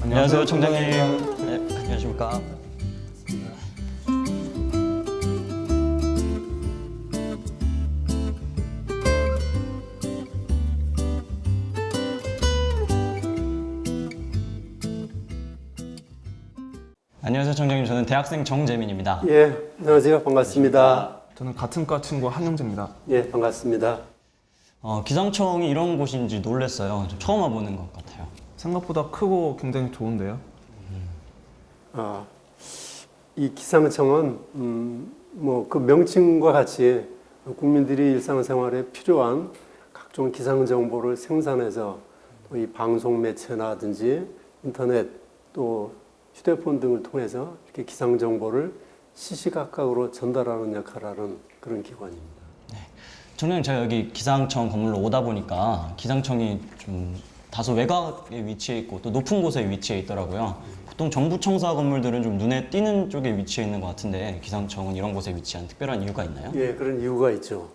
안녕하세요, 청장님. 네, 안녕하십니까. 안녕하세요, 청장님. 저는 대학생 정재민입니다. 예, 안녕하세요. 반갑습니다. 저는 같은 과 친구 한영재입니다. 예, 반갑습니다. 기상청이 이런 곳인지 놀랐어요. 처음 와보는 것 같아요. 생각보다 크고 굉장히 좋은데요. 이 기상청은 뭐 그 명칭과 같이 국민들이 일상생활에 필요한 각종 기상 정보를 생산해서 또 이 방송 매체나든지 인터넷 또 휴대폰 등을 통해서 이렇게 기상 정보를 시시각각으로 전달하는 역할을 하는 그런 기관입니다. 청장님, 제가 여기 기상청 건물로 오다 보니까 기상청이 좀 다소 외곽에 위치해 있고 또 높은 곳에 위치해 있더라고요. 보통 정부 청사 건물들은 좀 눈에 띄는 쪽에 위치해 있는 것 같은데 기상청은 이런 곳에 위치한 특별한 이유가 있나요? 예, 그런 이유가 있죠.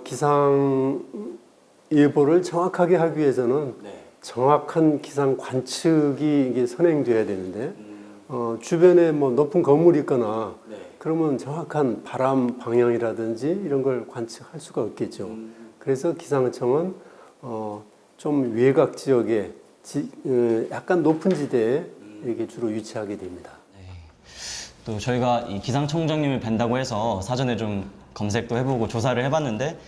기상 예보를 정확하게 하기 위해서는 정확한 기상 관측이 이게 선행돼야 되는데 주변에 뭐 높은 건물이 있거나 그러면 정확한 바람 방향이라든지 이런 걸 관측할 수가 없겠죠. 그래서 기상청은 좀 외곽 지역에 약간 높은 지대에 이렇게 주로 위치하게 됩니다. 또 저희가 이 기상청장님을 뵌다고 해서 사전에 좀 검색도 해보고 조사를 해봤는데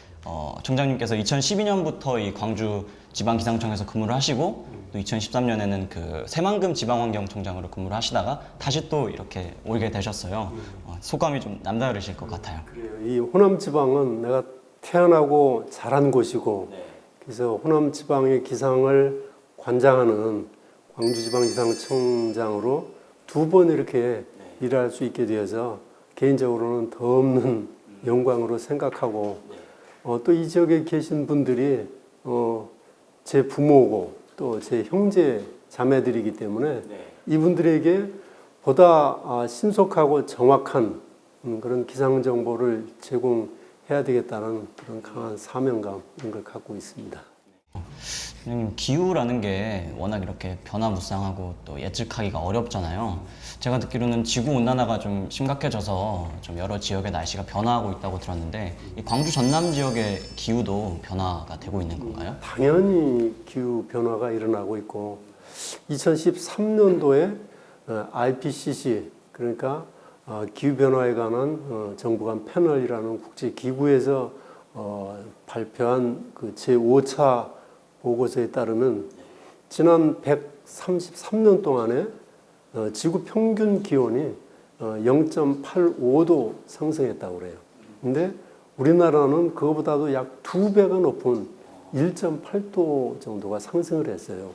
청장님께서 2012년부터 이 광주 지방기상청에서 근무를 하시고 또 2013년에는 그 새만금 지방환경청장으로 근무를 하시다가 다시 또 이렇게 오게 되셨어요. 소감이 좀 남다르실 것 같아요. 그래요. 이 호남 지방은 내가 태어나고 자란 곳이고 그래서 호남 지방의 기상을 관장하는 광주지방기상청장으로 두 번 이렇게 일할 수 있게 되어서 개인적으로는 더 없는 영광으로 생각하고 또 이 지역에 계신 분들이 제 부모고 또 제 형제 자매들이기 때문에 이분들에게 보다 신속하고 정확한 그런 기상 정보를 제공해야 되겠다는 그런 강한 사명감 이런 걸 갖고 있습니다. 기후라는 게 워낙 이렇게 변화무쌍하고 또 예측하기가 어렵잖아요. 제가 듣기로는 지구 온난화가 좀 심각해져서 좀 여러 지역의 날씨가 변화하고 있다고 들었는데 이 광주 전남 지역의 기후도 변화가 되고 있는 건가요? 당연히 기후 변화가 일어나고 있고 2013년도에 IPCC 그러니까 기후 변화에 관한 정부 간 패널이라는 국제 기구에서 발표한 그 제5차 보고서에 따르면 지난 133년 동안에 지구 평균 기온이 0.85도 상승했다고 그래요. 근데 우리나라는 그거보다도 약 2배가 높은 1.8도 정도가 상승을 했어요.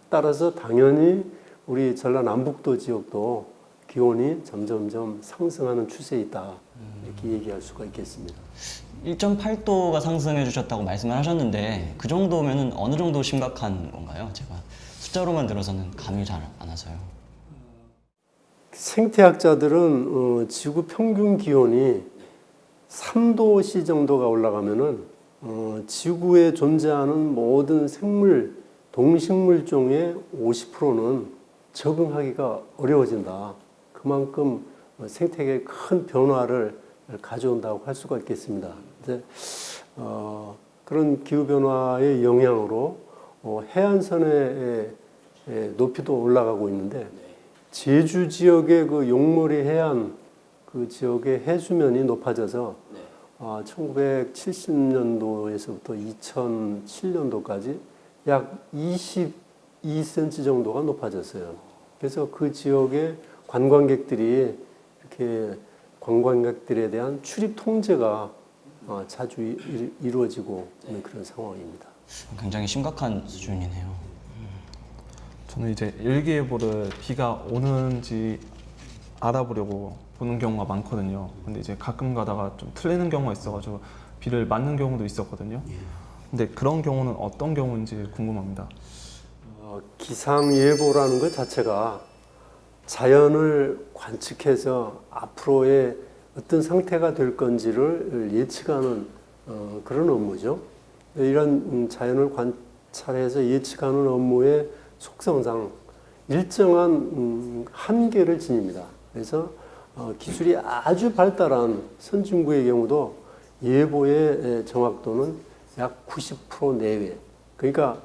따라서 당연히 우리 전라남북도 지역도 기온이 점점점 상승하는 추세에 있다. 이렇게 얘기할 수가 있겠습니다. 1.8도가 상승해 주셨다고 말씀을 하셨는데 그 정도면은 어느 정도 심각한 건가요? 제가 숫자로만 들어서는 감이 잘 안 와서요. 생태학자들은 지구 평균 기온이 3도씨 정도가 올라가면은 지구에 존재하는 모든 생물, 동식물 중에 50%는 적응하기가 어려워진다. 그만큼 생태계에 큰 변화를 가져온다고 할 수가 있겠습니다. 이제 그런 기후 변화의 영향으로 해안선의 높이도 올라가고 있는데 제주 지역의 그 용머리 해안 그 지역의 해수면이 높아져서 1970년도에서부터 2007년도까지 약 22cm 정도가 높아졌어요. 그래서 그 지역의 관광객들이 이렇게 관광객들에 대한 출입 통제가 자주 이루어지고 있는 그런 상황입니다. 굉장히 심각한 수준이네요. 저는 이제 일기예보를 비가 오는지 알아보려고 보는 경우가 많거든요. 근데 이제 가끔 가다가 좀 틀리는 경우가 있어가지고 비를 맞는 경우도 있었거든요. 근데 그런 경우는 어떤 경우인지 궁금합니다. 기상예보라는 것 자체가 자연을 관측해서 앞으로의 어떤 상태가 될 건지를 예측하는 그런 업무죠. 이런 자연을 관찰해서 예측하는 업무의 속성상 일정한 한계를 지닙니다. 그래서 기술이 아주 발달한 선진국의 경우도 예보의 정확도는 약 90% 내외. 그러니까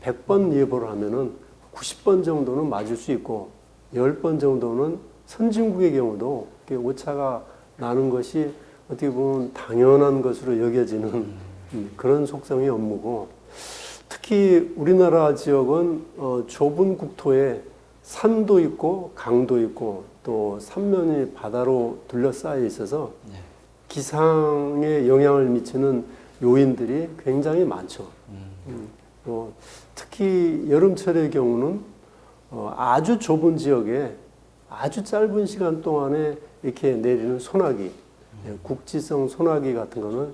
100번 예보를 하면은 90번 정도는 맞을 수 있고 10번 정도는 선진국의 경우도 오차가 나는 것이 어떻게 보면 당연한 것으로 여겨지는 그런 속성의 업무고, 특히 우리나라 지역은 좁은 국토에 산도 있고 강도 있고 또 삼면이 바다로 둘러싸여 있어서 기상에 영향을 미치는 요인들이 굉장히 많죠. 특히 여름철의 경우는 아주 좁은 지역에 아주 짧은 시간 동안에 이렇게 내리는 소나기, 국지성 소나기 같은 거는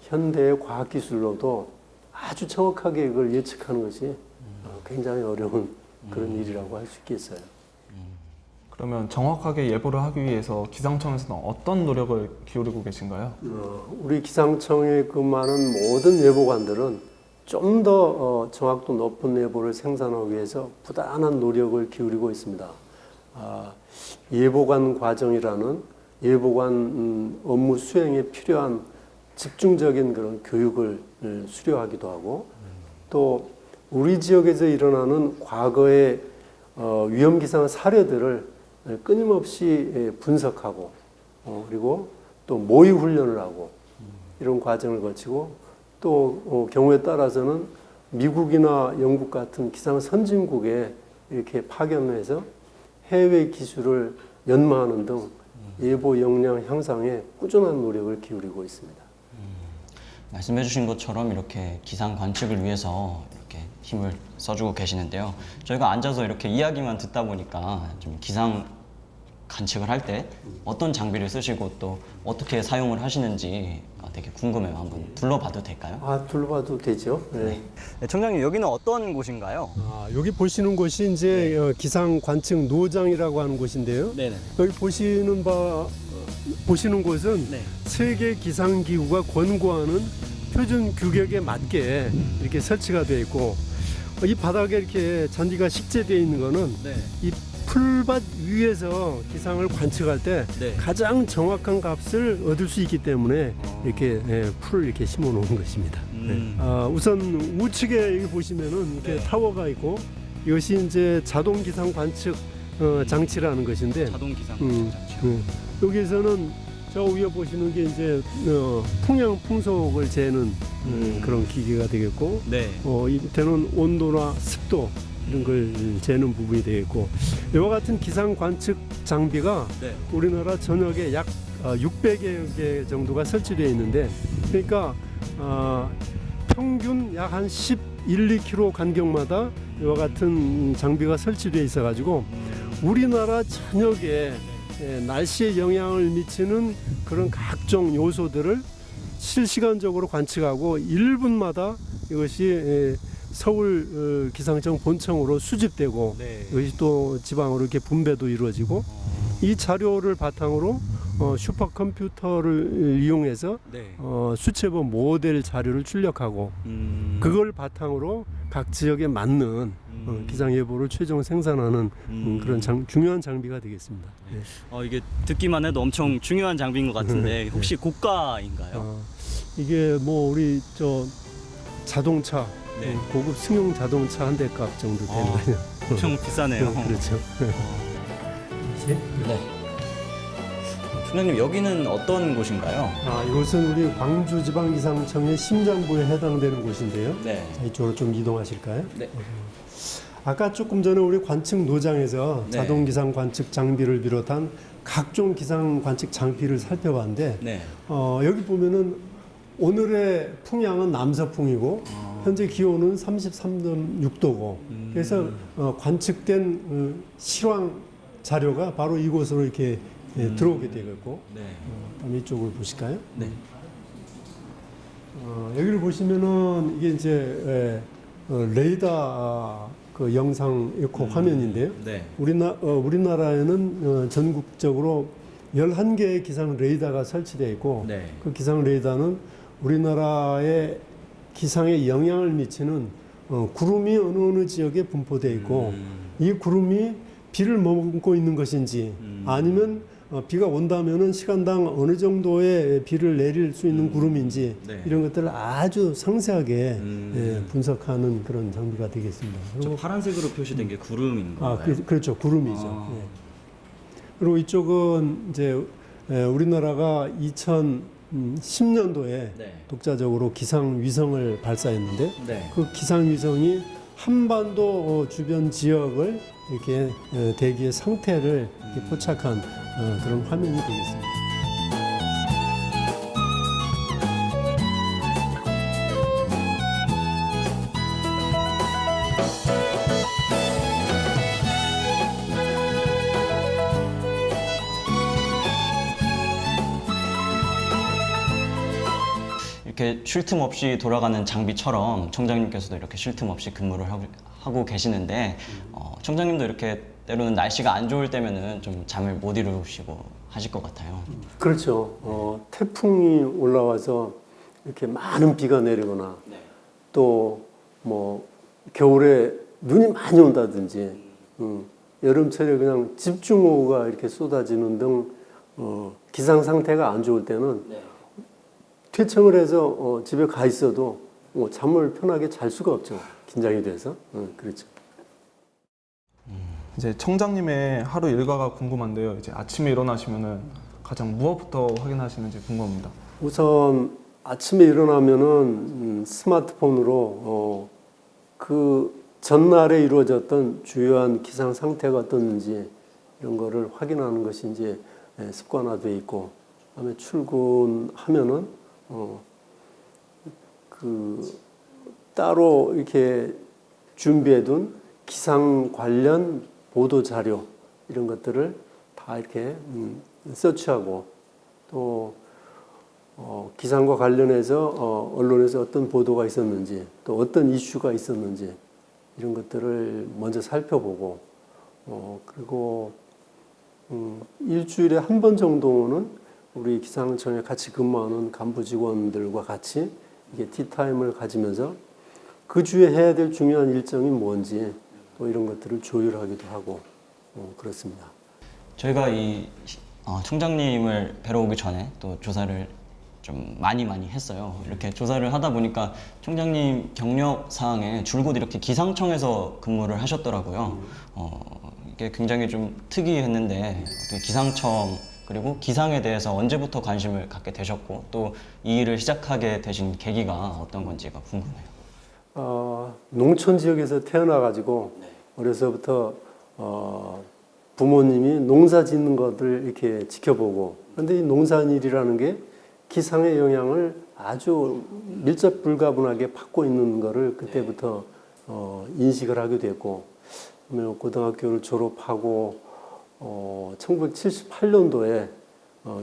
현대의 과학기술로도 아주 정확하게 이걸 예측하는 것이 굉장히 어려운 그런 일이라고 할 수 있겠어요. 그러면 정확하게 예보를 하기 위해서 기상청에서는 어떤 노력을 기울이고 계신가요? 우리 기상청에 근무하는 모든 예보관들은 좀 더 정확도 높은 예보를 생산하기 위해서 부단한 노력을 기울이고 있습니다. 예보관 과정이라는 예보관 업무 수행에 필요한 집중적인 그런 교육을 수료하기도 하고, 또 우리 지역에서 일어나는 과거의 위험기상 사례들을 끊임없이 분석하고 그리고 또 모의 훈련을 하고 이런 과정을 거치고, 또 경우에 따라서는 미국이나 영국 같은 기상 선진국에 이렇게 파견해서 해외 기술을 연마하는 등 예보 역량 향상에 꾸준한 노력을 기울이고 있습니다. 말씀해 주신 것처럼 이렇게 기상 관측을 위해서 이렇게 힘을 써주고 계시는데요. 저희가 앉아서 이렇게 이야기만 듣다 보니까 좀 기상 관측을 할 때 어떤 장비를 쓰시고 또 어떻게 사용을 하시는지 되게 궁금해요. 한번 둘러봐도 될까요? 둘러봐도 되죠. 네. 네, 청장님, 여기는 어떤 곳인가요? 여기 보시는 곳이 이제 기상 관측 노장이라고 하는 곳인데요. 네네. 여기 보시는 곳은 세계 기상 기구가 권고하는 표준 규격에 맞게 이렇게 설치가 되어 있고, 이 바닥에 이렇게 잔디가 식재되어 있는 거는 이 풀밭 위에서 기상을 관측할 때 가장 정확한 값을 얻을 수 있기 때문에 이렇게 풀을 이렇게 심어 놓은 것입니다. 우선 우측에 여기 보시면은 이렇게 타워가 있고, 이것이 이제 자동 기상 관측 장치라는 것인데, 자동 기상 관측 장치요. 여기에서는 저 위에 보시는 게 이제 풍향 풍속을 재는 그런 기계가 되겠고, 이 밑에는 온도나 습도 이런 걸 재는 부분이 되겠고, 이와 같은 기상 관측 장비가 우리나라 전역에 약 600여 개 정도가 설치되어 있는데, 그러니까 평균 약 한 11, 2km 간격마다 이와 같은 장비가 설치되어 있어 가지고 우리나라 전역에 날씨에 영향을 미치는 그런 각종 요소들을 실시간적으로 관측하고 1분마다 이것이 서울 기상청 본청으로 수집되고 이것이 또 지방으로 이렇게 분배도 이루어지고, 이 자료를 바탕으로 슈퍼컴퓨터를 이용해서 수채보 모델 자료를 출력하고 그걸 바탕으로 각 지역에 맞는 기상 예보를 최종 생산하는 그런 중요한 장비가 되겠습니다. 이게 듣기만 해도 엄청 중요한 장비인 것 같은데 혹시 고가인가요? 이게 뭐 우리 자동차 고급 승용 자동차 한 대 값 정도 되는 거예요. 엄청 비싸네요. 그렇죠. 네. 총장님, 여기는 어떤 곳인가요? 이곳은 우리 광주지방기상청의 심장부에 해당되는 곳인데요. 자, 이쪽으로 좀 이동하실까요? 네. 아까 조금 전에 우리 관측 노장에서 자동 기상 관측 장비를 비롯한 각종 기상 관측 장비를 살펴봤는데, 여기 보면은 오늘의 풍향은 남서풍이고 현재 기온은 33.6도고 그래서 관측된 실황 자료가 바로 이곳으로 이렇게 들어오게 되겠고, 다음 이쪽을 보실까요? 여기를 보시면은 이게 이제 레이더 그 영상 에코 화면인데요. 우리나라에는 전국적으로 11개의 기상 레이더가 설치되어 있고, 그 기상 레이더는 우리나라의 기상에 영향을 미치는 구름이 어느 지역에 분포되어 있고, 이 구름이 비를 머금고 있는 것인지 아니면 비가 온다면은 시간당 어느 정도의 비를 내릴 수 있는 구름인지 네. 이런 것들을 아주 상세하게 분석하는 그런 장비가 되겠습니다. 저 파란색으로 표시된 게 구름인 건가요? 그렇죠. 구름이죠. 예. 그리고 이쪽은 이제 우리나라가 2010년도에 네. 독자적으로 기상위성을 발사했는데 네. 그 기상위성이 한반도 주변 지역을 이렇게 대기의 상태를 이렇게 포착한 그런 화면이 되겠습니다. 이렇게 쉴 틈 없이 돌아가는 장비처럼 청장님께서도 이렇게 쉴 틈 없이 근무를 하고 계시는데 청장님도 이렇게 때로는 날씨가 안 좋을 때면은 좀 잠을 못 이루시고 하실 것 같아요. 그렇죠. 태풍이 올라와서 이렇게 많은 비가 내리거나 또 뭐 겨울에 눈이 많이 온다든지 여름철에 그냥 집중호우가 이렇게 쏟아지는 등 기상 상태가 안 좋을 때는 퇴청을 해서 집에 가 있어도 잠을 편하게 잘 수가 없죠. 긴장이 돼서. 그렇죠. 이제 청장님의 하루 일과가 궁금한데요. 이제 아침에 일어나시면은 가장 무엇부터 확인하시는지 궁금합니다. 우선 아침에 일어나면은 스마트폰으로 그 전날에 이루어졌던 주요한 기상 상태가 어떻는지 이런 거를 확인하는 것이 이제 습관화되어 있고, 그다음에 출근하면은 그 따로 이렇게 준비해둔 기상 관련 보도 자료 이런 것들을 다 이렇게 서치하고 또 기상과 관련해서 언론에서 어떤 보도가 있었는지 또 어떤 이슈가 있었는지 이런 것들을 먼저 살펴보고 그리고 일주일에 한 번 정도는 우리 기상청에 같이 근무하는 간부 직원들과 같이 이게 티타임을 가지면서 그 주에 해야 될 중요한 일정이 뭔지 또 이런 것들을 조율하기도 하고 그렇습니다. 저희가 이 청장님을 뵈러 오기 전에 또 조사를 좀 많이 했어요. 이렇게 조사를 하다 보니까 청장님 경력 사항에 줄곧 이렇게 기상청에서 근무를 하셨더라고요. 이게 굉장히 좀 특이했는데 어떻게 기상청 그리고 기상에 대해서 언제부터 관심을 갖게 되셨고 또 이 일을 시작하게 되신 계기가 어떤 건지가 궁금해요. 농촌 지역에서 태어나가지고 어려서부터 부모님이 농사 짓는 것을 이렇게 지켜보고 그런데 이 농산일이라는 게 기상의 영향을 아주 밀접 불가분하게 받고 있는 거를 그때부터 인식을 하게 됐고 고등학교를 졸업하고 1978년도에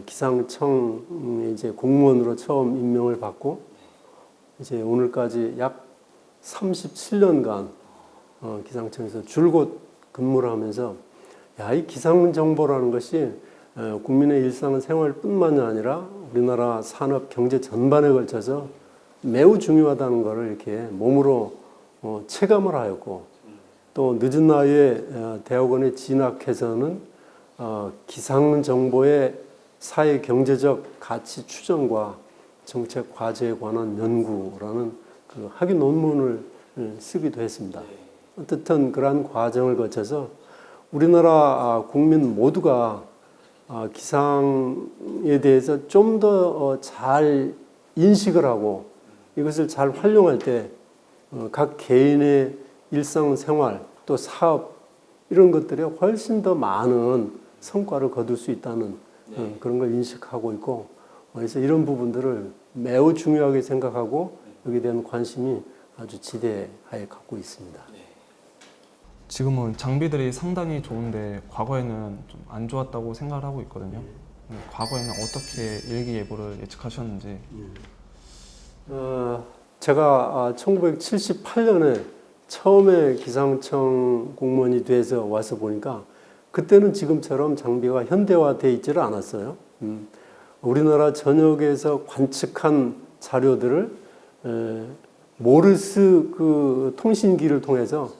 기상청 이제 공무원으로 처음 임명을 받고 이제 오늘까지 약 37년간 기상청에서 줄곧 근무를 하면서 이 기상 정보라는 것이 국민의 일상 생활뿐만이 아니라 우리나라 산업 경제 전반에 걸쳐서 매우 중요하다는 것을 이렇게 몸으로 체감을 하였고 또 늦은 나이에 대학원에 진학해서는 기상 정보의 사회 경제적 가치 추정과 정책 과제에 관한 연구라는 그 학위 논문을 쓰기도 했습니다. 어쨌든 그러한 과정을 거쳐서 우리나라 국민 모두가 기상에 대해서 좀 더 잘 인식을 하고 이것을 잘 활용할 때 각 개인의 일상생활 또 사업 이런 것들에 훨씬 더 많은 성과를 거둘 수 있다는 그런 걸 인식하고 있고 그래서 이런 부분들을 매우 중요하게 생각하고 여기에 대한 관심이 아주 지대하게 갖고 있습니다. 지금은 장비들이 상당히 좋은데 과거에는 좀 안 좋았다고 생각을 하고 있거든요. 과거에는 어떻게 일기예보를 예측하셨는지. 제가 1978년에 처음에 기상청 공무원이 돼서 와서 보니까 그때는 지금처럼 장비가 현대화되어 있지를 않았어요. 우리나라 전역에서 관측한 자료들을 모르스 그 통신기를 통해서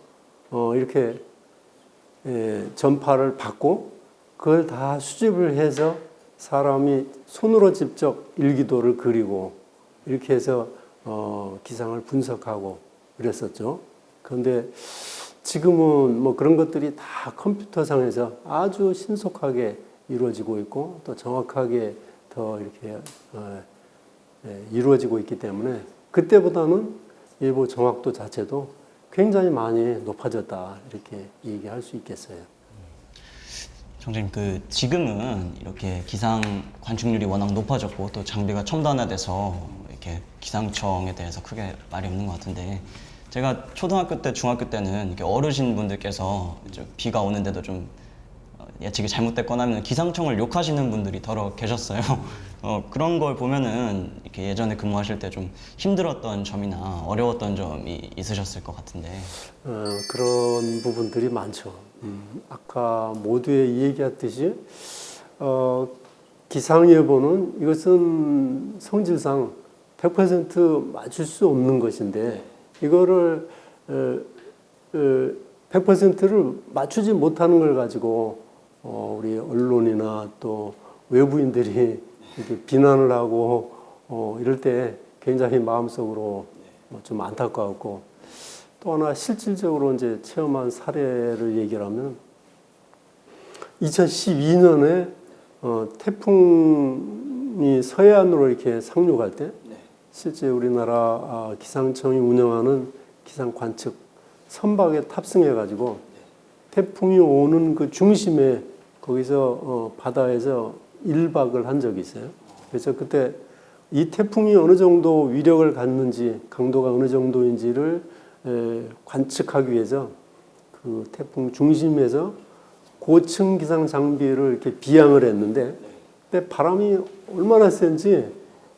이렇게 전파를 받고 그걸 다 수집을 해서 사람이 손으로 직접 일기도를 그리고 이렇게 해서 기상을 분석하고 그랬었죠. 그런데 지금은 뭐 그런 것들이 다 컴퓨터상에서 아주 신속하게 이루어지고 있고 또 정확하게 더 이렇게 이루어지고 있기 때문에 그때보다는 예보 정확도 자체도 굉장히 많이 높아졌다 이렇게 얘기할 수 있겠어요. 총장님, 지금은 이렇게 기상 관측률이 워낙 높아졌고 또 장비가 첨단화돼서 이렇게 기상청에 대해서 크게 말이 없는 것 같은데, 제가 초등학교 때, 중학교 때는 이렇게 어르신 분들께서 비가 오는데도 좀 예측이 잘못됐거나 하면 기상청을 욕하시는 분들이 더러 계셨어요. 그런 걸 보면은 이렇게 예전에 근무하실 때 좀 힘들었던 점이나 어려웠던 점이 있으셨을 것 같은데. 그런 부분들이 많죠. 아까 모두에 얘기했듯이 기상예보는 이것은 성질상 100% 맞출 수 없는 것인데 이거를 100%를 맞추지 못하는 걸 가지고 우리 언론이나 또 외부인들이 이렇게 비난을 하고 이럴 때 굉장히 마음속으로 좀 안타까웠고, 또 하나 실질적으로 이제 체험한 사례를 얘기를 하면 2012년에 태풍이 서해안으로 이렇게 상륙할 때 실제 우리나라 기상청이 운영하는 기상 관측 선박에 탑승해 가지고 태풍이 오는 그 중심에 거기서 바다에서 1박을 한 적이 있어요. 그래서 그때 이 태풍이 어느 정도 위력을 갖는지 강도가 어느 정도인지를 관측하기 위해서 그 태풍 중심에서 고층 기상 장비를 이렇게 비양을 했는데 그때 바람이 얼마나 센지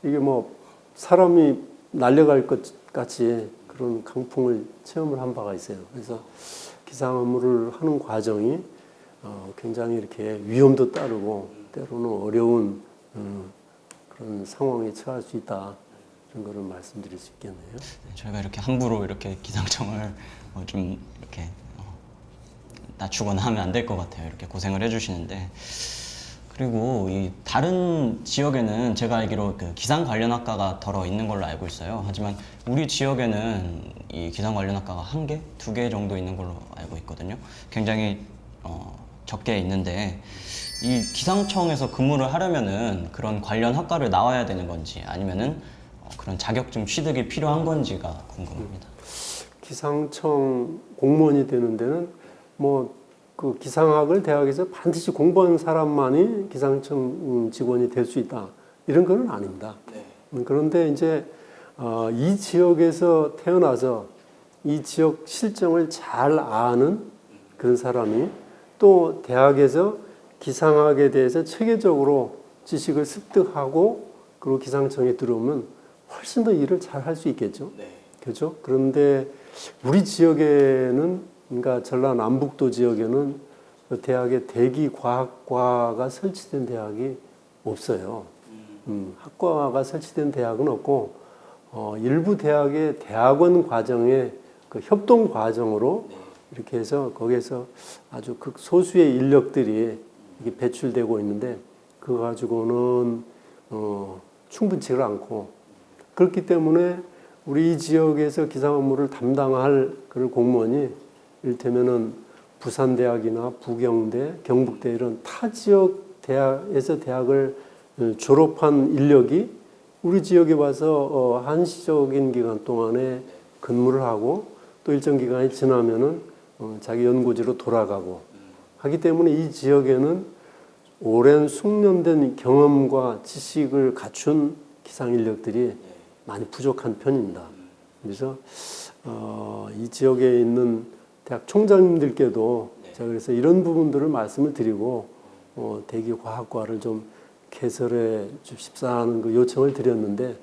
이게 뭐 사람이 날려갈 것 같이 그런 강풍을 체험을 한 바가 있어요. 그래서 기상 업무를 하는 과정이 굉장히 이렇게 위험도 따르고 때로는 어려운 그런 상황에 처할 수 있다, 이런 거를 말씀드릴 수 있겠네요. 저희가 이렇게 함부로 이렇게 기상청을 좀 이렇게 낮추거나 하면 안 될 것 같아요. 이렇게 고생을 해주시는데. 그리고 이 다른 지역에는 제가 알기로 그 기상 관련 학과가 더러 있는 걸로 알고 있어요. 하지만 우리 지역에는 이 기상 관련 학과가 1개, 2개 정도 있는 걸로 알고 있거든요. 굉장히 적게 있는데, 이 기상청에서 근무를 하려면은 그런 관련 학과를 나와야 되는 건지 아니면은 그런 자격증 취득이 필요한 건지가 궁금합니다. 기상청 공무원이 되는 데는 뭐 그 기상학을 대학에서 반드시 공부한 사람만이 기상청 직원이 될 수 있다, 이런 건 아닙니다. 그런데 이제 이 지역에서 태어나서 이 지역 실정을 잘 아는 그런 사람이 또 대학에서 기상학에 대해서 체계적으로 지식을 습득하고 그리고 기상청에 들어오면 훨씬 더 일을 잘 할 수 있겠죠. 그렇죠? 그런데 우리 지역에는, 그러니까 전라남북도 지역에는 그 대학에 대기과학과가 설치된 대학이 없어요. 학과가 설치된 대학은 없고 일부 대학의 대학원 과정에 그 협동 과정으로 이렇게 해서 거기에서 아주 극소수의 인력들이 이게 배출되고 있는데 그거 가지고는 충분치가 않고, 그렇기 때문에 우리 이 지역에서 기상 업무를 담당할 그런 공무원이 이를테면은 부산대학이나 부경대, 경북대 이런 타 지역 대학에서 대학을 졸업한 인력이 우리 지역에 와서 한시적인 기간 동안에 근무를 하고 또 일정 기간이 지나면은 자기 연구지로 돌아가고 하기 때문에 이 지역에는 오랜 숙련된 경험과 지식을 갖춘 기상 인력들이 많이 부족한 편입니다. 그래서 이 지역에 있는 대학 총장님들께도 제가 그래서 이런 부분들을 말씀을 드리고 대기과학과를 좀 개설해 주십사는 그 요청을 드렸는데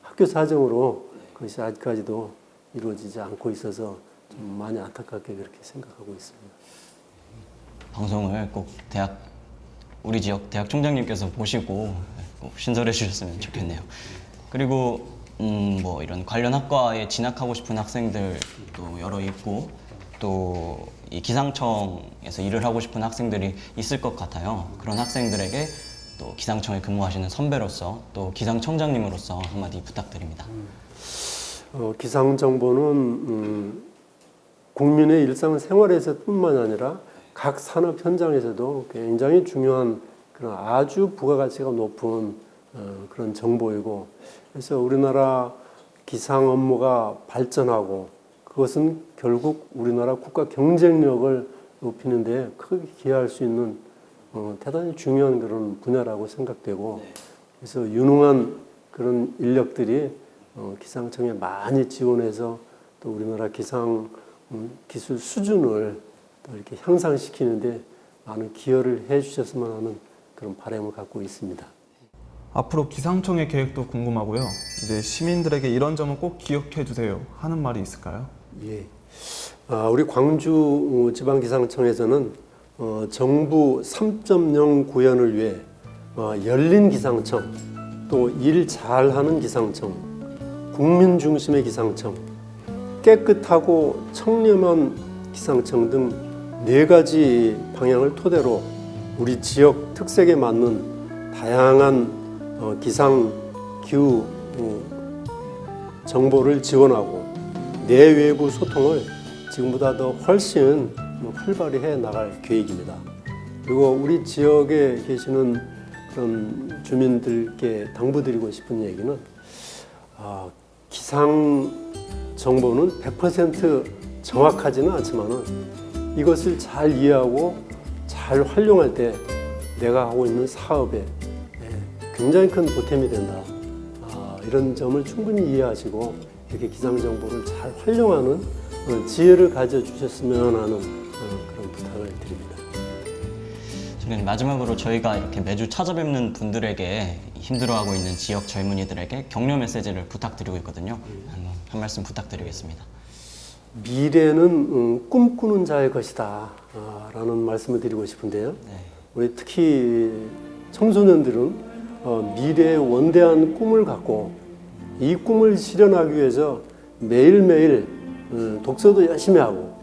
학교 사정으로 그것이 아직까지도 이루어지지 않고 있어서 좀 많이 안타깝게 그렇게 생각하고 있습니다. 방송을 꼭 우리 지역 대학 총장님께서 보시고 꼭 신설해 주셨으면 좋겠네요. 그리고 뭐 이런 관련 학과에 진학하고 싶은 학생들도 여러 있고, 또 이 기상청에서 일을 하고 싶은 학생들이 있을 것 같아요. 그런 학생들에게 또 기상청에 근무하시는 선배로서 또 기상청장님으로서 한마디 부탁드립니다. 기상 정보는 국민의 일상생활에서뿐만 아니라 각 산업 현장에서도 굉장히 중요한 그런 아주 부가가치가 높은 그런 정보이고, 그래서 우리나라 기상 업무가 발전하고 그것은 결국 우리나라 국가 경쟁력을 높이는 데 크게 기여할 수 있는 대단히 중요한 그런 분야라고 생각되고, 그래서 유능한 그런 인력들이 기상청에 많이 지원해서 또 우리나라 기상 기술 수준을 또 이렇게 향상시키는데 많은 기여를 해주셨으면 하는 그런 바람을 갖고 있습니다. 앞으로 기상청의 계획도 궁금하고요. 이제 시민들에게 이런 점은 꼭 기억해 주세요 하는 말이 있을까요? 예. 우리 광주 지방기상청에서는 정부 3.0 구현을 위해 열린 기상청, 또 일 잘하는 기상청, 국민 중심의 기상청, 깨끗하고 청렴한 기상청 등 4가지 방향을 토대로 우리 지역 특색에 맞는 다양한 기상 기후 정보를 지원하고 내외부 소통을 지금보다 더 훨씬 활발히 해 나갈 계획입니다. 그리고 우리 지역에 계시는 그런 주민들께 당부드리고 싶은 얘기는 기상 정보는 100% 정확하지는 않지만은 이것을 잘 이해하고 잘 활용할 때 내가 하고 있는 사업에 굉장히 큰 보탬이 된다. 이런 점을 충분히 이해하시고 이렇게 기상 정보를 잘 활용하는 지혜를 가져주셨으면 하는 그런 부탁을 드립니다. 저는 마지막으로 저희가 이렇게 매주 찾아뵙는 분들에게 힘들어하고 있는 지역 젊은이들에게 격려 메시지를 부탁드리고 있거든요. 한 말씀 부탁드리겠습니다. 미래는 꿈꾸는 자의 것이다 라는 말씀을 드리고 싶은데요. 네. 우리 특히 청소년들은 미래의 원대한 꿈을 갖고 이 꿈을 실현하기 위해서 매일매일 독서도 열심히 하고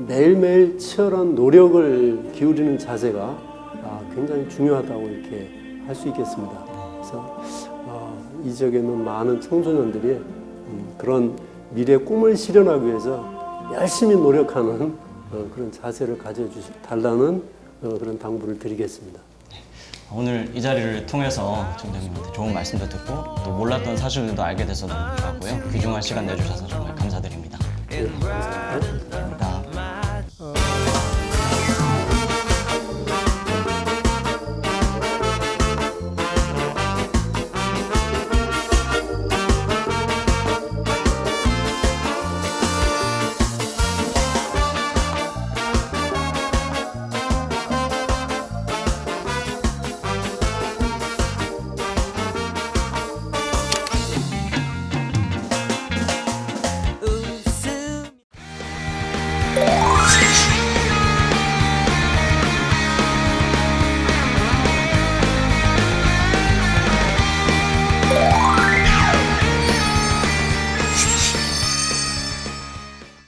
매일매일 치열한 노력을 기울이는 자세가 굉장히 중요하다고 이렇게 할 수 있겠습니다. 그래서 이 지역에 있는 많은 청소년들이 그런 미래 꿈을 실현하기 위해서 열심히 노력하는 그런 자세를 가져달라는 그런 당부를 드리겠습니다. 오늘 이 자리를 통해서 청장님한테 좋은 말씀도 듣고 또 몰랐던 사실들도 알게 돼서 너무 좋았고요. 귀중한 시간 내주셔서 정말 감사드립니다. 네, 감사합니다. 감사합니다.